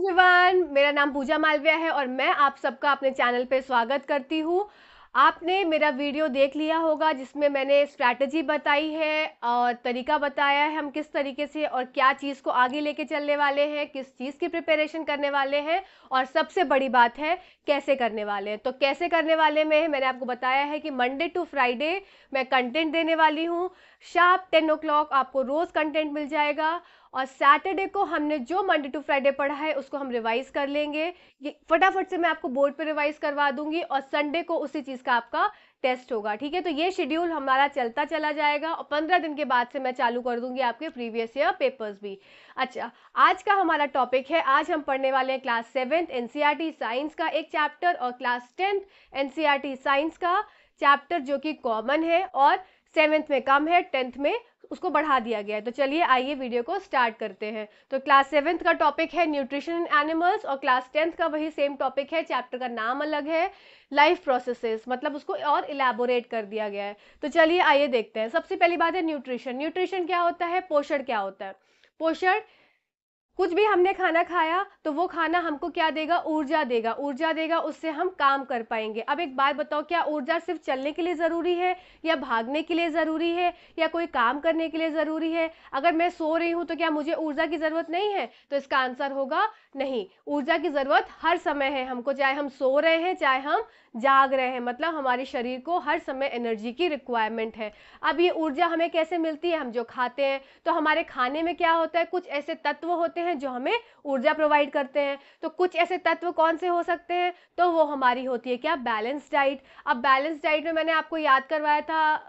Everyone, मेरा नाम पूजा मालविया है और मैं आप सबका अपने चैनल पे स्वागत करती हूँ। आपने मेरा वीडियो देख लिया होगा जिसमें मैंने स्ट्रैटेजी बताई है और तरीका बताया है हम किस तरीके से और क्या चीज़ को आगे लेके चलने वाले हैं, किस चीज़ की प्रिपरेशन करने वाले हैं और सबसे बड़ी बात है कैसे करने वाले हैं। तो कैसे करने वाले में मैंने आपको बताया है कि मंडे टू फ्राइडे मैं कंटेंट देने वाली हूँ। शार्प 10 o'clock आपको रोज़ कंटेंट मिल जाएगा और सैटरडे को हमने जो मंडे टू फ्राइडे पढ़ा है उसको हम रिवाइज कर लेंगे। ये फटाफट से मैं आपको बोर्ड पे रिवाइज करवा दूंगी और संडे को उसी चीज़ का आपका टेस्ट होगा। ठीक है, तो ये शेड्यूल हमारा चलता चला जाएगा और 15 दिन के बाद से मैं चालू कर दूंगी आपके प्रीवियस ईयर पेपर्स भी। अच्छा, आज का हमारा टॉपिक है, आज हम पढ़ने वाले हैं क्लास 7th एनसीईआरटी साइंस का एक चैप्टर और क्लास 10th एनसीईआरटी साइंस का चैप्टर जो कि कॉमन है और 7th में कम है, 10th में उसको बढ़ा दिया गया है। तो चलिए आइए वीडियो को स्टार्ट करते हैं। तो क्लास 7th का टॉपिक है न्यूट्रिशन इन एनिमल्स और क्लास 10th का वही सेम टॉपिक है, चैप्टर का नाम अलग है, लाइफ प्रोसेसेस, मतलब उसको और इलेबोरेट कर दिया गया है। तो चलिए आइए देखते हैं। सबसे पहली बात है न्यूट्रिशन। न्यूट्रिशन क्या होता है, पोषण क्या होता है। पोषण, कुछ भी हमने खाना खाया तो वो खाना हमको क्या देगा, ऊर्जा देगा, ऊर्जा देगा, उससे हम काम कर पाएंगे। अब एक बात बताओ, क्या ऊर्जा सिर्फ चलने के लिए ज़रूरी है या भागने के लिए ज़रूरी है या कोई काम करने के लिए ज़रूरी है। अगर मैं सो रही हूँ तो क्या मुझे ऊर्जा की ज़रूरत नहीं है, तो इसका आंसर होगा नहीं। ऊर्जा की ज़रूरत हर समय है हमको, चाहे हम सो रहे हैं चाहे हम जाग रहे हैं, मतलब हमारे शरीर को हर समय एनर्जी की रिक्वायरमेंट है। अब ये ऊर्जा हमें कैसे मिलती है, हम जो खाते हैं, तो हमारे खाने में क्या होता है, कुछ ऐसे तत्व होते हैं जो हमें ऊर्जा प्रोवाइड करते हैं। तो कुछ ऐसे तत्व कौन से हो सकते हैं, तो वो हमारी होती है क्या, बैलेंस डाइट। अब बैलेंस डाइट में मैंने आपको याद करवाया था,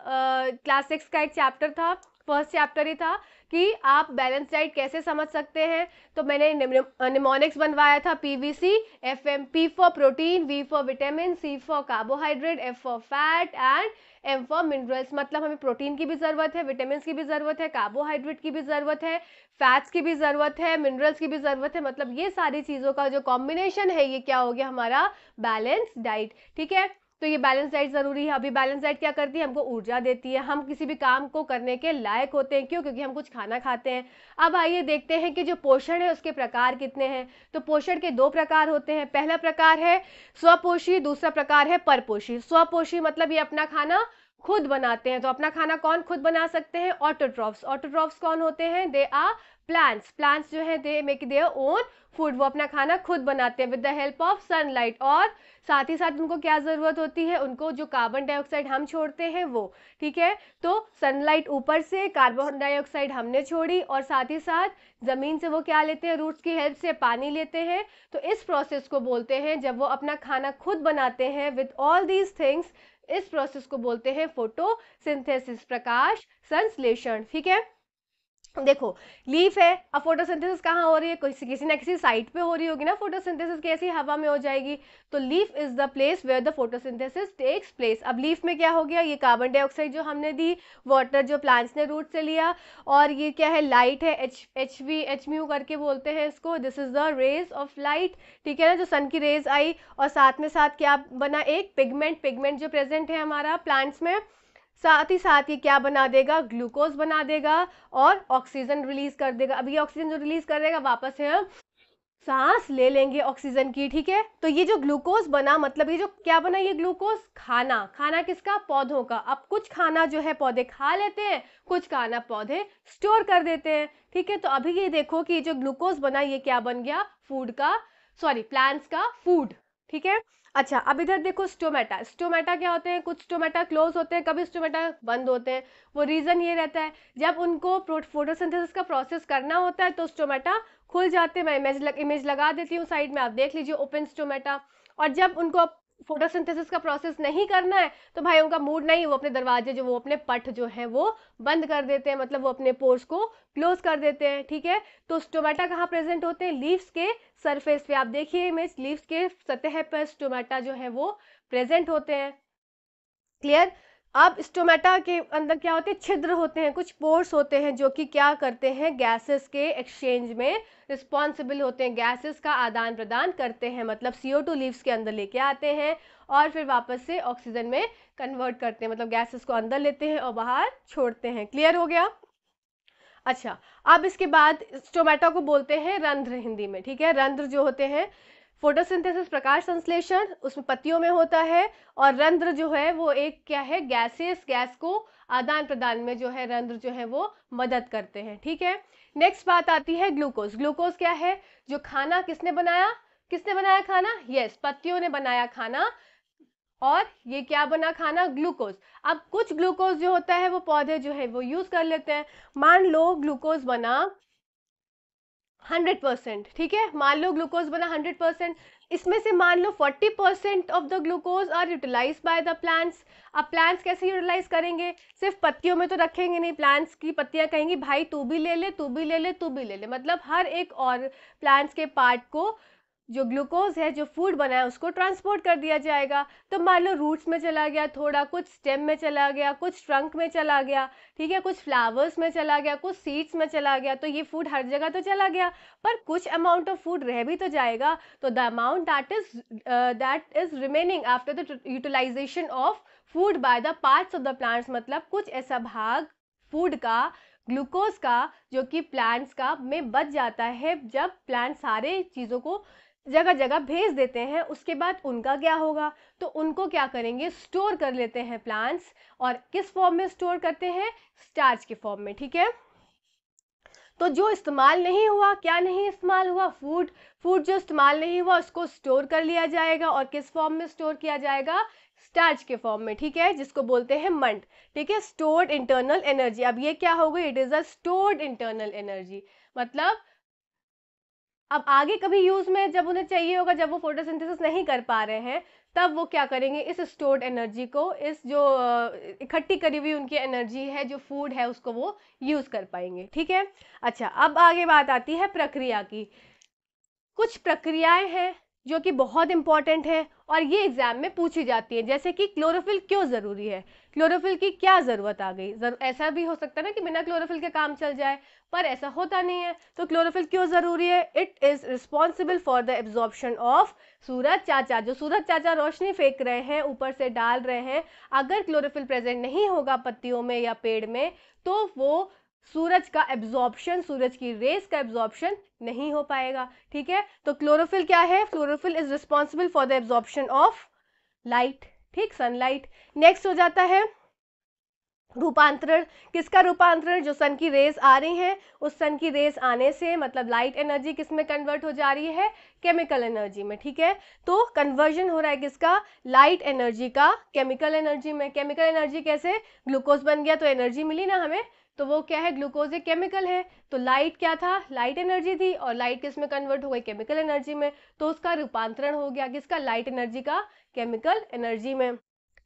क्लास 6 का एक चैप्टर था, फर्स्ट चैप्टर ही था कि आप बैलेंस डाइट कैसे समझ सकते हैं। तो मैंने निमोनिक्स बनवाया था, PVC, FM, P for protein, V for vitamin, C for carbohydrate, F for fat and M for minerals. मतलब हमें प्रोटीन की भी जरूरत है, विटामिन की भी जरूरत है, कार्बोहाइड्रेट की भी जरूरत है, फैट्स की भी जरूरत है, मिनरल्स की भी जरूरत है। मतलब ये सारी चीजों का जो कॉम्बिनेशन है ये क्या हो गया, हमारा बैलेंस डाइट। ठीक है, तो ये बैलेंस डाइट जरूरी है। अभी बैलेंस डाइट क्या करती है, हमको ऊर्जा देती है, हम किसी भी काम को करने के लायक होते हैं। क्यों, क्योंकि हम कुछ खाना खाते हैं। अब आइए देखते हैं कि जो पोषण है उसके प्रकार कितने हैं। तो पोषण के दो प्रकार होते हैं। पहला प्रकार है स्वपोषी, दूसरा प्रकार है परपोषी। स्वपोषी मतलब ये अपना खाना खुद बनाते हैं। तो अपना खाना कौन खुद बना सकते हैं, ऑटोट्रॉफ्स। ऑटोट्रॉफ्स कौन होते हैं, दे आर प्लांट्स। प्लांट्स जो है they make their own food, वो अपना खाना खुद बनाते हैं with the help of sunlight. और साथ ही साथ उनको क्या जरूरत होती है, उनको जो कार्बन डाइऑक्साइड हम छोड़ते हैं वो, ठीक है, तो सनलाइट ऊपर से, कार्बन डाइऑक्साइड हमने छोड़ी और साथ ही साथ जमीन से वो क्या लेते हैं, रूट्स की हेल्प से पानी लेते हैं। तो इस प्रोसेस को बोलते हैं, जब वो अपना खाना खुद बनाते हैं विद ऑल दीज थिंग्स, इस प्रोसेस को बोलते हैं फोटोसिंथेसिस, प्रकाश संश्लेषण। ठीक है, देखो लीफ है, अब फोटोसिंथेसिस कहाँ हो रही है, किसी ना किसी साइट पे हो रही होगी ना। फोटोसिंथेसिस कैसी, हवा में हो जाएगी। तो leaf is the place where the photosynthesis takes place. अब लीफ में क्या हो गया, ये कार्बन डाइऑक्साइड जो हमने दी, वाटर जो प्लांट्स ने रूट से लिया, और ये क्या है, लाइट है, एच म्यू करके बोलते हैं इसको, this is the rays of light. ठीक है ना, जो सन की रेज आई और साथ में साथ क्या बना, एक पिगमेंट। पिगमेंट जो प्रेजेंट है हमारा प्लांट्स में, साथ ही साथ ये क्या बना देगा, ग्लूकोज बना देगा और ऑक्सीजन रिलीज कर देगा। अब ये ऑक्सीजन जो रिलीज कर देगा, वापस से हम सांस ले लेंगे ऑक्सीजन की। ठीक है, तो ये जो ग्लूकोज बना, मतलब ये जो क्या बना, ये ग्लूकोज खाना, खाना किसका, पौधों का। अब कुछ खाना जो है पौधे खा लेते हैं, कुछ खाना पौधे स्टोर कर देते हैं। ठीक है, तो अभी ये देखो कि जो ग्लूकोज बना ये क्या बन गया, फूड का, सॉरी प्लांट्स का फूड। ठीक है, अच्छा अब इधर देखो स्टोमेटा। स्टोमेटा क्या होते हैं, कुछ स्टोमेटा क्लोज होते हैं, कभी स्टोमेटा बंद होते हैं। वो रीजन ये रहता है, जब उनको फोटोसिंथेसिस का प्रोसेस करना होता है तो स्टोमेटा खुल जाते हैं। मैं इमेज लगा देती हूँ साइड में, आप देख लीजिए, ओपन स्टोमेटा। और जब उनको फोटोसिंथेसिस का प्रोसेस नहीं करना है तो भाई उनका मूड नहीं, वो अपने दरवाजे जो, वो अपने पट जो है वो बंद कर देते हैं, मतलब वो अपने पोर्स को क्लोज कर देते हैं। ठीक है, तो स्टोमेटा कहाँ प्रेजेंट होते हैं, लीव्स के सरफेस पे। आप देखिए इमेज, लीव्स के सतह पर स्टोमेटा जो है वो प्रेजेंट होते हैं। क्लियर। अब स्टोमेटा के अंदर क्या होते हैं, छिद्र होते हैं, कुछ पोर्स होते हैं जो कि क्या करते हैं, गैसेस के एक्सचेंज में रिस्पॉन्सिबल होते हैं, गैसेस का आदान प्रदान करते हैं। मतलब CO2 लीव्स के अंदर लेके आते हैं और फिर वापस से ऑक्सीजन में कन्वर्ट करते हैं, मतलब गैसेस को अंदर लेते हैं और बाहर छोड़ते हैं। क्लियर हो गया। अच्छा, अब इसके बाद स्टोमेटा को बोलते हैं रंध्र हिंदी में, ठीक है। रंध्र जो होते हैं, फोटोसिंथेसिस प्रकाश संश्लेषण उसमें पत्तियों में होता है, और रंध्र जो है वो एक क्या है, गैसेस, गैस को आदान प्रदान में जो है रंध्र जो है वो मदद करते हैं, ठीक है। नेक्स्ट बात आती है ग्लूकोज। ग्लूकोज क्या है, जो खाना किसने बनाया, किसने बनाया खाना, यस, पत्तियों ने बनाया खाना, और ये क्या बना खाना, ग्लूकोज। अब कुछ ग्लूकोज जो होता है वो पौधे जो है वो यूज कर लेते हैं। मान लो ग्लूकोज बना 100%, ठीक है, मान लो ग्लूकोज बना 100%, इसमें से मान लो 40% of the glucose are utilize by the plants. अब प्लांट्स कैसे यूटिलाइज करेंगे, सिर्फ पत्तियों में तो रखेंगे नहीं, प्लांट्स की पत्तियां कहेंगी भाई तू भी ले ले, तू भी ले ले, तू भी ले ले, मतलब हर एक और प्लांट्स के पार्ट को जो ग्लूकोज है, जो फूड बना है, उसको ट्रांसपोर्ट कर दिया जाएगा। तो मान लो रूट्स में चला गया थोड़ा, कुछ स्टेम में चला गया, कुछ ट्रंक में चला गया, ठीक है, कुछ फ्लावर्स में चला गया, कुछ सीड्स में चला गया, तो ये फूड हर जगह तो चला गया, पर कुछ अमाउंट ऑफ फूड रह भी तो जाएगा। तो the amount that is remaining after the utilization of food by the parts of the plants, मतलब कुछ ऐसा भाग फूड का, ग्लूकोज का, जो कि प्लांट्स का में बच जाता है जब प्लांट सारे चीज़ों को जगह जगह भेज देते हैं। उसके बाद उनका क्या होगा, तो उनको क्या करेंगे, स्टोर कर लेते हैं प्लांट्स, और किस फॉर्म में स्टोर करते हैं, स्टार्च के फॉर्म में, ठीक है। तो जो इस्तेमाल नहीं हुआ, क्या नहीं इस्तेमाल हुआ, फूड जो इस्तेमाल नहीं हुआ उसको स्टोर कर लिया जाएगा, और किस फॉर्म में स्टोर किया जाएगा, स्टार्च के फॉर्म में, ठीक है, जिसको बोलते हैं मंड, ठीक है, स्टोर्ड इंटरनल एनर्जी। अब ये क्या हो गई, it is a stored internal energy, मतलब अब आगे कभी यूज में जब उन्हें चाहिए होगा, जब वो फोटोसिंथेसिस नहीं कर पा रहे हैं, तब वो क्या करेंगे, इस स्टोर्ड एनर्जी को, इस जो इकट्ठी करी हुई उनकी एनर्जी है, जो फूड है, उसको वो यूज कर पाएंगे, ठीक है। अच्छा, अब आगे बात आती है प्रक्रिया की। कुछ प्रक्रियाएं हैं जो कि बहुत इंपॉर्टेंट है, और ये एग्जाम में पूछी जाती है, जैसे कि क्लोरोफिल क्यों जरूरी है, क्लोरोफिल की क्या जरूरत आ गई। ऐसा भी हो सकता है ना कि बिना क्लोरोफिल के काम चल जाए, पर ऐसा होता नहीं है। तो क्लोरोफिल क्यों जरूरी है, it is responsible for the absorption of suraj chacha, जो सूरज चाचा रोशनी फेंक रहे हैं, ऊपर से डाल रहे हैं, अगर क्लोरोफिल प्रेजेंट नहीं होगा पत्तियों में या पेड़ में, तो वो सूरज का एब्जॉर्प्शन, सूरज की रेस का एब्जॉर्प्शन नहीं हो पाएगा, ठीक है। तो क्लोरोफिल क्या है, chlorophyll is responsible for the absorption of light, ठीक, सनलाइट। नेक्स्ट हो जाता है रूपांतरण। किसका रूपांतरण, जो सन की रेस आ रही हैं, उस सन की रेस आने से मतलब लाइट एनर्जी किस में कन्वर्ट हो जा रही है, केमिकल एनर्जी में, ठीक है। तो कन्वर्जन हो रहा है किसका, लाइट एनर्जी का केमिकल एनर्जी में। केमिकल एनर्जी कैसे, ग्लूकोज बन गया तो एनर्जी मिली ना हमें, तो वो क्या है, ग्लूकोज एक केमिकल है, तो लाइट क्या था, लाइट एनर्जी थी, और लाइट किस में कन्वर्ट हो गई, केमिकल एनर्जी में, तो उसका रूपांतरण हो गया किसका, लाइट एनर्जी का केमिकल एनर्जी में,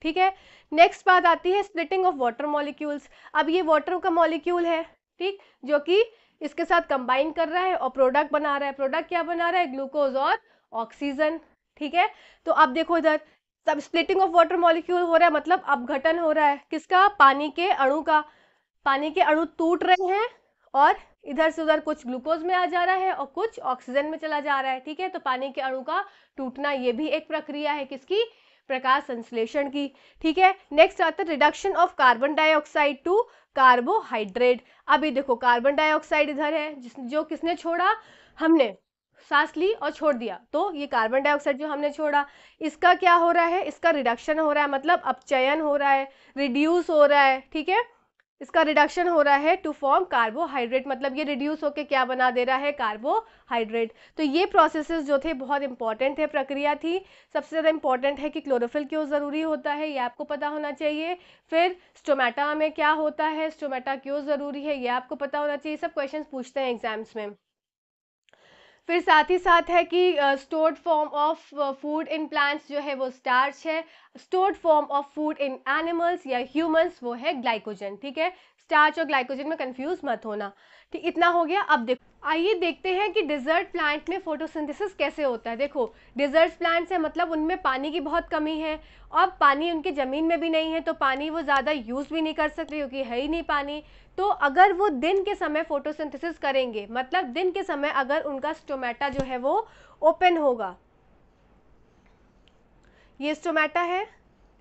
ठीक है। नेक्स्ट बात आती है स्प्लिटिंग ऑफ वाटर मॉलिक्यूल्स। अब ये वाटर का मॉलिक्यूल है, ठीक, जो कि इसके साथ कंबाइन कर रहा है और प्रोडक्ट बना रहा है। प्रोडक्ट क्या बना रहा है, ग्लूकोज और ऑक्सीजन, ठीक है। तो अब देखो इधर, सब स्प्लिटिंग ऑफ वाटर मॉलिक्यूल हो रहा है, मतलब अपघटन हो रहा है किसका, पानी के अणु का। पानी के अणु टूट रहे हैं, और इधर से उधर कुछ ग्लूकोज में आ जा रहा है और कुछ ऑक्सीजन में चला जा रहा है, ठीक है। तो पानी के अणु का टूटना, ये भी एक प्रक्रिया है किसकी, प्रकाश संश्लेषण की, ठीक है। नेक्स्ट आता है reduction of carbon dioxide to carbohydrate. अभी देखो कार्बन डाइऑक्साइड इधर है, जो किसने छोड़ा, हमने सांस ली और छोड़ दिया, तो ये कार्बन डाइऑक्साइड जो हमने छोड़ा, इसका क्या हो रहा है, इसका रिडक्शन हो रहा है, मतलब अपचयन हो रहा है, रिड्यूस हो रहा है, ठीक है, इसका रिडक्शन हो रहा है टू फॉर्म कार्बोहाइड्रेट, मतलब ये रिड्यूस होके क्या बना दे रहा है, कार्बोहाइड्रेट। तो ये प्रोसेसेस जो थे बहुत इंपॉर्टेंट है, प्रक्रिया थी। सबसे ज़्यादा इंपॉर्टेंट है कि क्लोरोफिल क्यों ज़रूरी होता है, ये आपको पता होना चाहिए। फिर स्टोमेटा में क्या होता है, स्टोमेटा क्यों ज़रूरी है, ये आपको पता होना चाहिए। सब क्वेश्चन पूछते हैं एग्जाम्स में। फिर साथ ही साथ है कि stored form of food in plants जो है वो स्टार्च है, stored form of food in animals या ह्यूमंस वो है ग्लाइकोजन, ठीक है। स्टार्च और ग्लाइकोजन में कंफ्यूज मत होना, ठीक, इतना हो गया। अब देखो, आइए देखते हैं कि डिजर्ट प्लांट में फोटोसिंथेसिस कैसे होता है। देखो डिजर्ट प्लांट्स है, मतलब उनमें पानी की बहुत कमी है, और पानी उनकी ज़मीन में भी नहीं है, तो पानी वो ज़्यादा यूज़ भी नहीं कर सकते क्योंकि है ही नहीं पानी। तो अगर वो दिन के समय फोटोसिंथेसिस करेंगे, मतलब दिन के समय अगर उनका स्टोमेटा जो है वो ओपन होगा, ये स्टोमेटा है,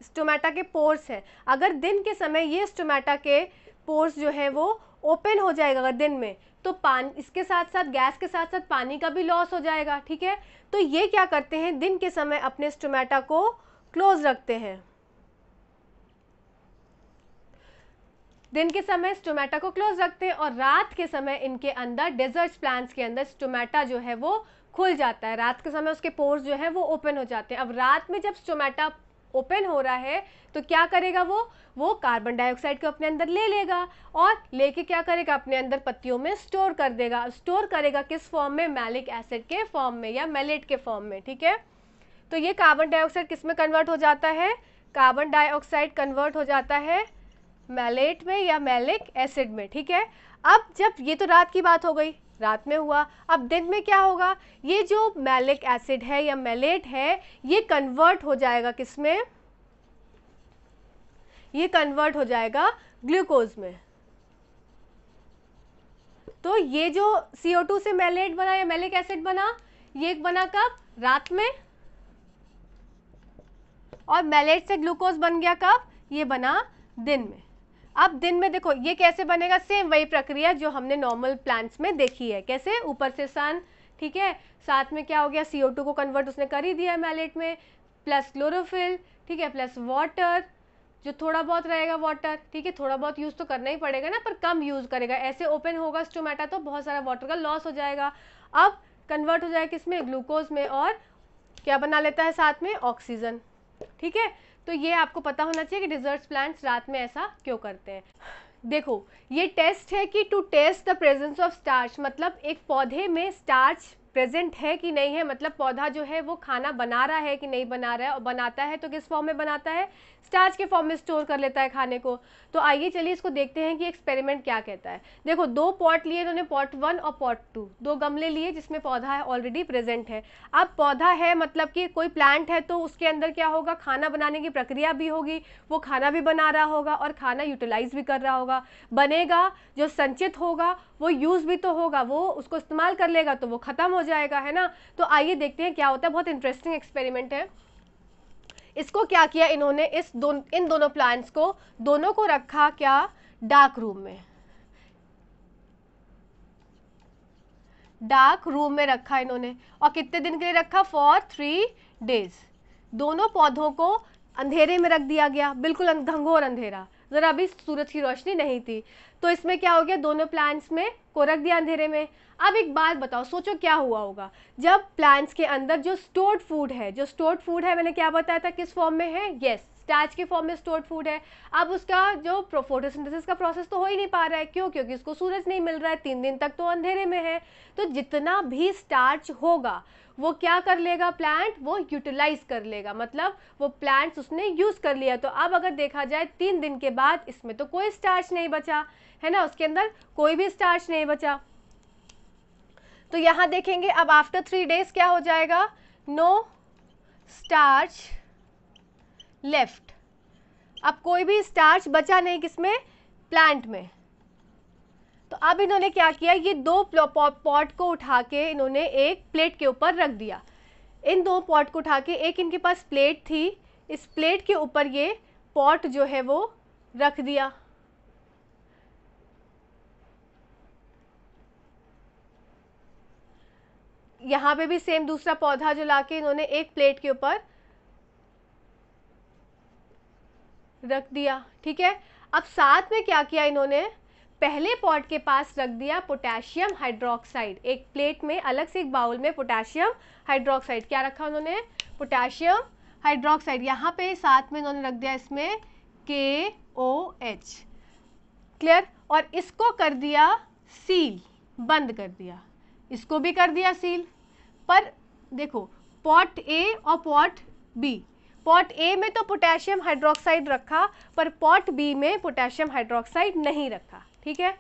स्टोमेटा के पोर्स है, अगर दिन के समय ये स्टोमेटा के पोर्स जो है वो ओपन हो जाएगा अगर दिन में, तो पानी इसके साथ साथ गैस के साथ साथ पानी का भी लॉस हो जाएगा, ठीक है। तो ये क्या करते हैं, दिन के समय अपने स्टोमेटा को क्लोज रखते हैं, दिन के समय स्टोमेटा को क्लोज रखते हैं, और रात के समय इनके अंदर डेजर्ट प्लांट्स के अंदर स्टोमेटा जो है वो खुल जाता है, रात के समय उसके पोर्स जो है वो ओपन हो जाते हैं। अब रात में जब स्टोमेटा ओपन हो रहा है तो क्या करेगा, वो कार्बन डाइऑक्साइड को अपने अंदर ले लेगा और लेके क्या करेगा, अपने अंदर पत्तियों में स्टोर कर देगा। स्टोर करेगा किस फॉर्म में, मैलिक एसिड के फॉर्म में या मैलेट के फॉर्म में, ठीक है। तो ये कार्बन डाइऑक्साइड किस में कन्वर्ट हो जाता है, कार्बन डाइऑक्साइड कन्वर्ट हो जाता है मैलेट में या मैलिक एसिड में, ठीक है। अब जब ये तो रात की बात हो गई, रात में हुआ, अब दिन में क्या होगा, ये जो मैलिक एसिड है या मैलेट है ये कन्वर्ट हो जाएगा किसमें, ये कन्वर्ट हो जाएगा ग्लूकोज में। तो ये जो CO2 से मैलेट बना या मैलिक एसिड बना, ये बना कब, रात में, और मैलेट से ग्लूकोज बन गया कब, ये बना दिन में। अब दिन में देखो ये कैसे बनेगा, सेम वही प्रक्रिया जो हमने नॉर्मल प्लांट्स में देखी है, कैसे, ऊपर से सन, ठीक है, साथ में क्या हो गया, CO2 को कन्वर्ट उसने कर ही दिया मैलेट में, प्लस क्लोरोफिल, ठीक है, प्लस वाटर, जो थोड़ा बहुत रहेगा वाटर, ठीक है, थोड़ा बहुत यूज़ तो करना ही पड़ेगा ना, पर कम यूज़ करेगा, ऐसे ओपन होगा स्टोमेटा तो बहुत सारा वाटर का लॉस हो जाएगा। अब कन्वर्ट हो जाएगा किसमें, ग्लूकोज में, और क्या बना लेता है साथ में, ऑक्सीजन, ठीक है। तो ये आपको पता होना चाहिए कि डेजर्ट प्लांट्स रात में ऐसा क्यों करते हैं। देखो ये टेस्ट है कि to test the presence of starch, मतलब एक पौधे में स्टार्च प्रेजेंट है कि नहीं है, मतलब पौधा जो है वो खाना बना रहा है कि नहीं बना रहा है, और बनाता है तो किस फॉर्म में बनाता है, स्टार्च के फॉर्म में स्टोर कर लेता है खाने को। तो आइए चलिए इसको देखते हैं कि एक्सपेरिमेंट क्या कहता है। देखो दो पॉट लिए इन्होंने, पॉट 1 और पॉट 2, दो गमले लिए जिसमें पौधा है ऑलरेडी प्रेजेंट है। अब पौधा है मतलब कि कोई प्लांट है तो उसके अंदर क्या होगा, खाना बनाने की प्रक्रिया भी होगी, वो खाना भी बना रहा होगा और खाना यूटिलाइज भी कर रहा होगा, बनेगा, जो संचित होगा वो यूज़ भी तो होगा, वो उसको इस्तेमाल कर लेगा तो वो ख़त्म हो जाएगा, है ना। तो आइए देखते हैं क्या होता है, बहुत इंटरेस्टिंग एक्सपेरिमेंट है। इसको क्या किया इन्होंने, इन दोनों प्लांट्स को, दोनों को रखा क्या, डार्क रूम में, डार्क रूम में रखा इन्होंने, और कितने दिन के लिए रखा, फॉर 3 डेज। दोनों पौधों को अंधेरे में रख दिया गया, बिल्कुल घंघोर अंधेरा, ज़रा अभी सूरज की रोशनी नहीं थी। तो इसमें क्या हो गया, दोनों प्लांट्स में को रख दिया अंधेरे में। अब एक बात बताओ, सोचो क्या हुआ होगा जब प्लांट्स के अंदर जो स्टोर्ड फूड है, जो स्टोर्ड फूड है मैंने क्या बताया था किस फॉर्म में है, यस, स्टार्च के फॉर्म में स्टोर्ड फूड है। अब उसका जो फोटोसिंथेसिस का प्रोसेस तो हो ही नहीं पा रहा है, क्यों, क्योंकि उसको सूरज नहीं मिल रहा है, 3 दिन तक तो अंधेरे में है। तो जितना भी स्टार्च होगा वो क्या कर लेगा, प्लांट वो यूटिलाइज कर लेगा, मतलब वो प्लांट्स उसने यूज कर लिया। तो अब अगर देखा जाए 3 दिन के बाद इसमें तो कोई स्टार्च नहीं बचा, है ना, उसके अंदर कोई भी स्टार्च नहीं बचा। तो यहां देखेंगे अब आफ्टर 3 डेज क्या हो जाएगा, नो स्टार्च लेफ्ट, अब कोई भी स्टार्च बचा नहीं किसमें, प्लांट में। तो अब इन्होंने क्या किया, ये दो पॉट को उठा के इन्होंने एक प्लेट के ऊपर रख दिया। इन दो पॉट को उठा के, एक इनके पास प्लेट थी, इस प्लेट के ऊपर ये पॉट जो है वो रख दिया। यहाँ पे भी सेम दूसरा पौधा जो लाके इन्होंने एक प्लेट के ऊपर रख दिया, ठीक है। अब साथ में क्या किया इन्होंने, पहले पॉट के पास रख दिया पोटेशियम हाइड्रोक्साइड, एक प्लेट में अलग से एक बाउल में पोटेशियम हाइड्रोक्साइड, क्या रखा उन्होंने, पोटेशियम हाइड्रोक्साइड। यहाँ पे साथ में इन्होंने रख दिया इसमें KOH, क्लियर, और इसको कर दिया सील, बंद कर दिया, इसको भी कर दिया सील। पर देखो पॉट A और पॉट B, पॉट A में तो पोटेशियम हाइड्रोक्साइड रखा पर पॉट B में पोटेशियम हाइड्रोक्साइड नहीं रखा, ठीक है।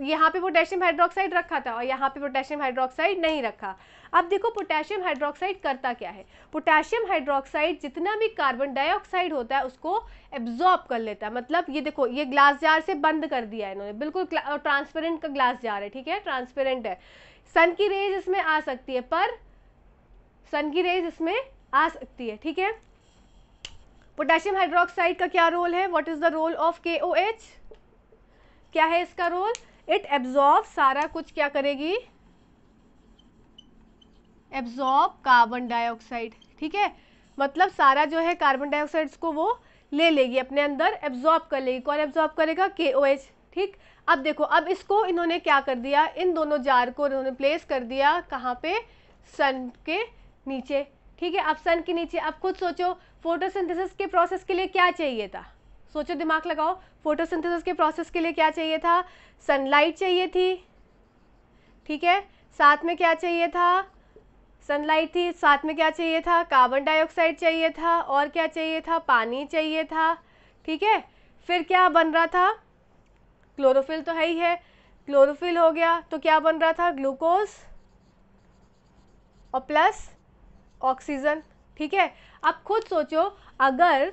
यहाँ पे पोटेशियम हाइड्रोक्साइड रखा था और यहाँ पे पोटेशियम हाइड्रोक्साइड नहीं रखा। अब देखो पोटेशियम हाइड्रोक्साइड करता क्या है, पोटेशियम हाइड्रोक्साइड जितना भी कार्बन डाइऑक्साइड होता है उसको एब्जॉर्ब कर लेता है। मतलब ये देखो ये ग्लास जार से बंद कर दिया है इन्होंने, बिल्कुल ट्रांसपेरेंट का ग्लास जार है, ठीक है, ट्रांसपेरेंट है, सन की रेज इसमें आ सकती है, पर सन की रेज इसमें आ सकती है, ठीक है। पोटेशियम हाइड्रोक्साइड का क्या रोल है, what is the role of KOH, क्या है इसका रोल? इट एब्जॉर्ब सारा कुछ, क्या करेगी? एब्जॉर्ब कार्बन डाइऑक्साइड, ठीक है, मतलब सारा जो है कार्बन डाइऑक्साइड को वो ले लेगी अपने अंदर, एब्जॉर्ब कर लेगी। कौन एब्जॉर्ब करेगा? KOH, ठीक। अब देखो, अब इसको इन्होंने क्या कर दिया, इन दोनों जार को इन्होंने प्लेस कर दिया कहाँ पे? सन के नीचे, ठीक है। अब सन के नीचे, अब खुद सोचो फोटोसिंथेसिस के प्रोसेस के लिए क्या चाहिए था? सोचो, दिमाग लगाओ, फोटोसिंथेसिस के प्रोसेस के लिए क्या चाहिए था? सनलाइट चाहिए थी, ठीक है। साथ में क्या चाहिए था? सनलाइट थी, साथ में क्या चाहिए था? कार्बन डाइऑक्साइड चाहिए था, और क्या चाहिए था? पानी चाहिए था, ठीक है। फिर क्या बन रहा था? क्लोरोफिल तो है ही है, क्लोरोफिल हो गया तो क्या बन रहा था? ग्लूकोज और प्लस ऑक्सीजन, ठीक है। अब खुद सोचो, अगर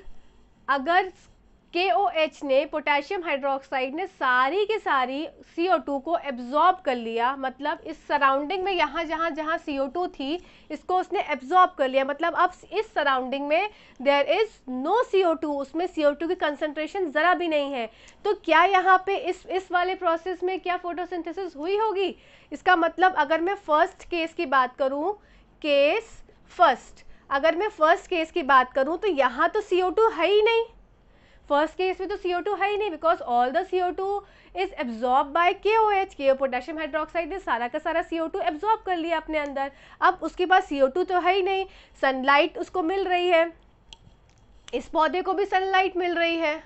KOH ने, पोटेशियम हाइड्रोक्साइड ने सारी की सारी CO2 को एब्जॉर्ब कर लिया, मतलब इस सराउंडिंग में यहाँ जहाँ CO2 थी इसको उसने एब्जॉर्ब कर लिया, मतलब अब इस सराउंडिंग में देयर इज नो CO2, उसमें CO2 की कंसंट्रेशन ज़रा भी नहीं है। तो क्या यहाँ पे इस वाले प्रोसेस में क्या फोटोसिंथेसिस हुई होगी? इसका मतलब अगर मैं फर्स्ट केस की बात करूँ, केस फर्स्ट, अगर मैं फर्स्ट केस की बात करूँ तो यहाँ तो CO2 है ही नहीं, फर्स्ट केस में तो CO2 है ही नहीं, because all the CO2 is absorb by KOH, potassium hydroxide ने सारा का सारा CO2 एब्जॉर्ब कर लिया अपने अंदर। अब उसके पास CO2 तो है ही नहीं, सनलाइट उसको मिल रही है, इस पौधे को भी सनलाइट मिल रही है,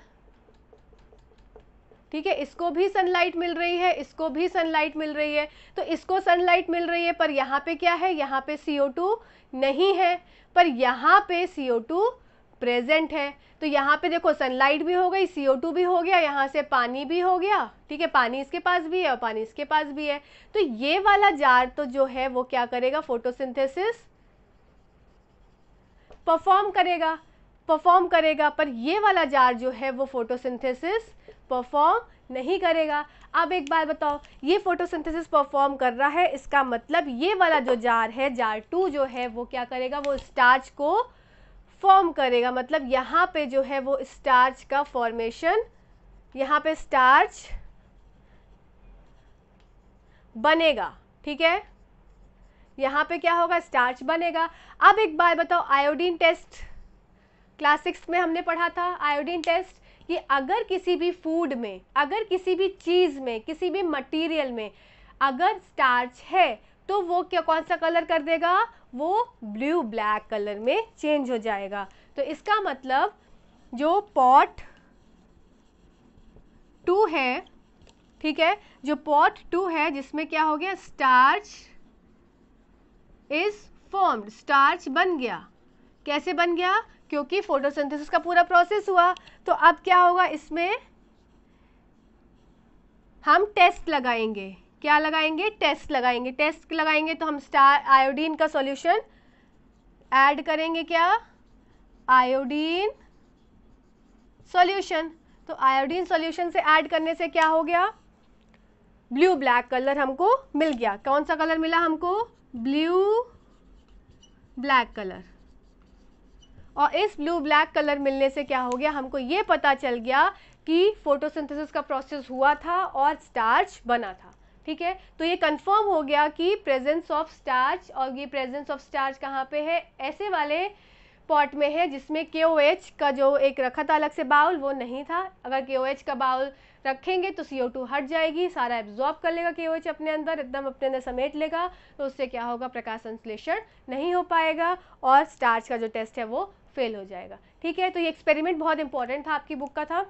ठीक है, इसको भी सनलाइट मिल रही है, इसको भी सनलाइट मिल रही है। तो इसको सनलाइट मिल रही है, पर यहाँ पे क्या है? यहाँ पे CO2 नहीं है, पर यहाँ पे CO2 प्रेजेंट है। तो यहाँ पे देखो, सनलाइट भी हो गई, CO2 भी हो गया, यहाँ से पानी भी हो गया, ठीक है, पानी इसके पास भी है और पानी इसके पास भी है। तो ये वाला जार तो जो है वो क्या करेगा? फोटोसिंथेसिस परफॉर्म करेगा, पर ये वाला जार जो है वो फोटोसिंथेसिस परफॉर्म नहीं करेगा। अब एक बात बताओ, ये फोटोसिंथेसिस परफॉर्म कर रहा है, इसका मतलब ये वाला जो जार है, जार 2 जो है वो क्या करेगा? वो स्टार्च को फॉर्म करेगा, मतलब यहाँ पे जो है वो स्टार्च का फॉर्मेशन, यहाँ पे स्टार्च बनेगा, ठीक है, यहाँ पे क्या होगा? स्टार्च बनेगा। अब एक बात बताओ, आयोडीन टेस्ट क्लास 6 में हमने पढ़ा था, आयोडीन टेस्ट, कि अगर किसी भी फूड में, अगर किसी भी चीज़ में, किसी भी मटेरियल में अगर स्टार्च है तो वो क्या, कौन सा कलर कर देगा? वो ब्लू ब्लैक कलर में चेंज हो जाएगा। तो इसका मतलब जो पॉट 2 है, ठीक है, जो पॉट 2 है जिसमें क्या हो गया? स्टार्च इज फॉर्म्ड, स्टार्च बन गया। कैसे बन गया? क्योंकि फोटोसिंथेसिस का पूरा प्रोसेस हुआ। तो अब क्या होगा? इसमें हम टेस्ट लगाएंगे, क्या लगाएंगे? टेस्ट लगाएंगे। टेस्ट लगाएंगे तो हम आयोडीन का सॉल्यूशन ऐड करेंगे, क्या? Iodine solution. तो आयोडीन सॉल्यूशन से ऐड करने से क्या हो गया? ब्लू ब्लैक कलर हमको मिल गया। कौन सा कलर मिला हमको? Blue black colour. और इस ब्लू ब्लैक कलर मिलने से क्या हो गया? हमको ये पता चल गया कि फोटोसिंथेसिस का प्रोसेस हुआ था और स्टार्च बना था, ठीक है। तो ये कंफर्म हो गया कि प्रेजेंस ऑफ स्टार्च, और ये प्रेजेंस ऑफ स्टार्च कहाँ पे है? ऐसे वाले पॉट में है जिसमें KOH का जो एक रखा था अलग से बाउल, वो नहीं था। अगर KOH का बाउल रखेंगे तो CO2 हट जाएगी, सारा एब्जॉर्ब कर लेगा KOH अपने अंदर, एकदम अपने अंदर समेट लेगा, तो उससे क्या होगा? प्रकाश संश्लेषण नहीं हो पाएगा और स्टार्च का जो टेस्ट है वो फेल हो जाएगा, ठीक है। तो ये एक्सपेरिमेंट बहुत इंपॉर्टेंट था, आपकी बुक का था।